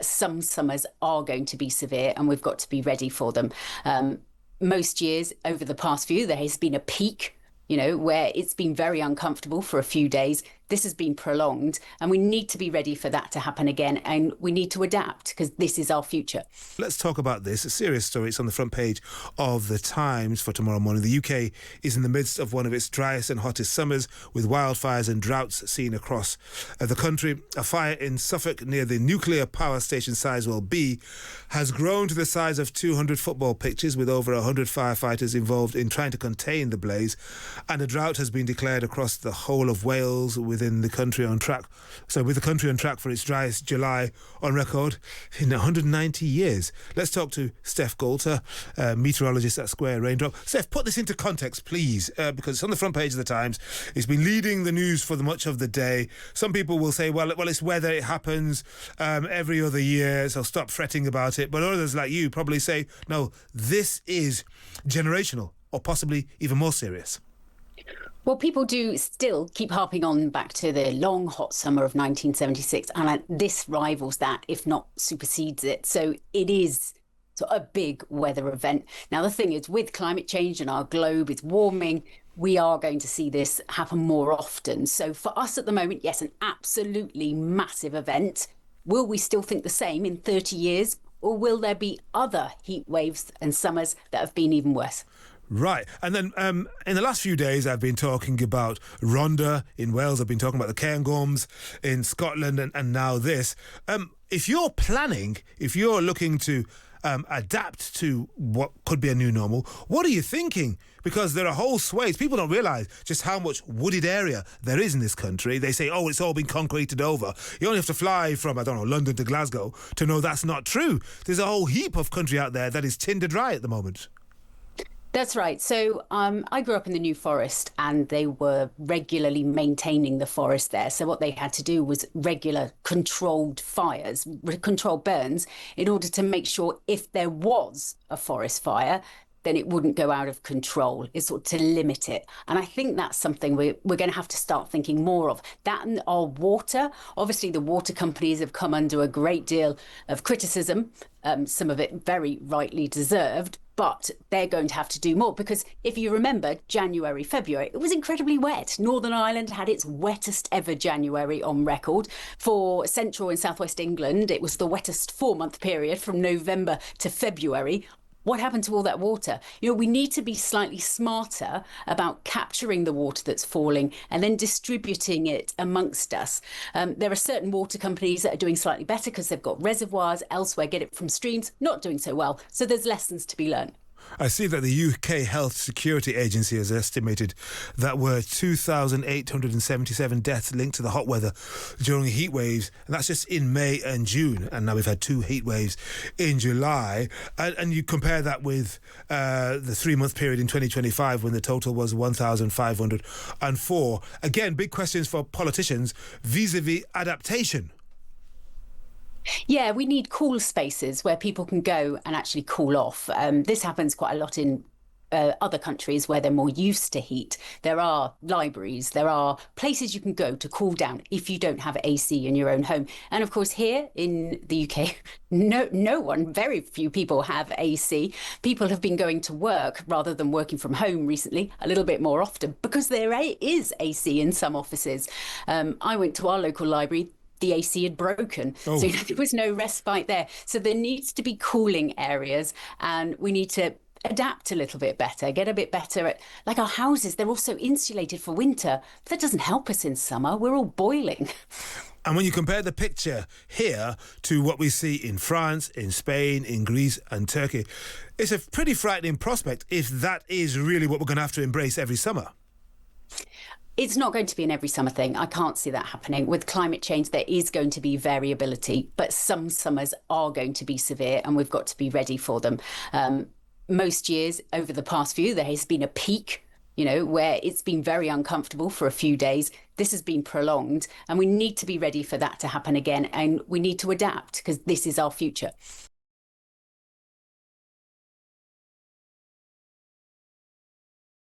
Some summers are going to be severe and we've got to be ready for them. Most years over the past few, there has been a peak, where it's been very uncomfortable for a few days. This has been prolonged and we need to be ready for that to happen again. And we need to adapt because this is our future. Let's talk about this. A serious story. It's on the front page of the Times for tomorrow morning. The UK is in the midst of one of its driest and hottest summers, with wildfires and droughts seen across the country. A fire in Suffolk near the nuclear power station Sizewell B has grown to the size of 200 football pitches, with over 100 firefighters involved in trying to contain the blaze. And a drought has been declared across the whole of Wales, with the country on track for its driest July on record in 190 years. Let's talk to Steff Gaulter, meteorologist at Square Raindrop. Steff, put this into context, please, because it's on the front page of the Times. It's been leading the news for much of the day. Some people will say, well, it's weather, it happens every other year, so stop fretting about it. But others like you probably say, no, this is generational, or possibly even more serious. Well, people do still keep harping on back to the long, hot summer of 1976, and this rivals that, if not supersedes it. So it is a big weather event. Now, the thing is, with climate change and our globe is warming, we are going to see this happen more often. So for us at the moment, yes, an absolutely massive event. Will we still think the same in 30 years? Or will there be other heat waves and summers that have been even worse? Right. And then in the last few days, I've been talking about Rhondda in Wales. I've been talking about the Cairngorms in Scotland and now this. If you're looking to adapt to what could be a new normal, what are you thinking? Because there are whole swathes. People don't realise just how much wooded area there is in this country. They say, oh, it's all been concreted over. You only have to fly from, London to Glasgow to know that's not true. There's a whole heap of country out there that is tinder dry at the moment. That's right. So I grew up in the New Forest and they were regularly maintaining the forest there. So what they had to do was regular controlled fires, controlled burns, in order to make sure if there was a forest fire, then it wouldn't go out of control. It's sort of to limit it. And I think that's something we're going to have to start thinking more of. That and our water. Obviously, the water companies have come under a great deal of criticism, some of it very rightly deserved. But they're going to have to do more because if you remember, January, February, it was incredibly wet. Northern Ireland had its wettest ever January on record. For central and southwest England, it was the wettest 4-month period from November to February. What happened to all that water? We need to be slightly smarter about capturing the water that's falling and then distributing it amongst us. There are certain water companies that are doing slightly better because they've got reservoirs elsewhere, get it from streams, not doing so well. So there's lessons to be learned. I see that the UK Health Security Agency has estimated that were 2,877 deaths linked to the hot weather during heat waves, and that's just in May and June. And now we've had 2 heat waves in July. And you compare that with the 3-month period in 2025 when the total was 1,504. Again, big questions for politicians vis-a-vis adaptation. Yeah, we need cool spaces where people can go and actually cool off. This happens quite a lot in other countries where they're more used to heat. There are libraries, there are places you can go to cool down if you don't have AC in your own home. And of course, here in the UK, very few people have AC. People have been going to work rather than working from home recently a little bit more often because there is AC in some offices. I went to our local library. The AC had broken. Oh. So there was no respite there. So there needs to be cooling areas and we need to adapt a little bit better, get a bit better at, like our houses, they're also insulated for winter. But that doesn't help us in summer. We're all boiling. And when you compare the picture here to what we see in France, in Spain, in Greece and Turkey, it's a pretty frightening prospect if that is really what we're going to have to embrace every summer. It's not going to be an every summer thing. I can't see that happening. With climate change, there is going to be variability, but some summers are going to be severe and we've got to be ready for them. Most years over the past few, there has been a peak, where it's been very uncomfortable for a few days. This has been prolonged and we need to be ready for that to happen again. And we need to adapt because this is our future.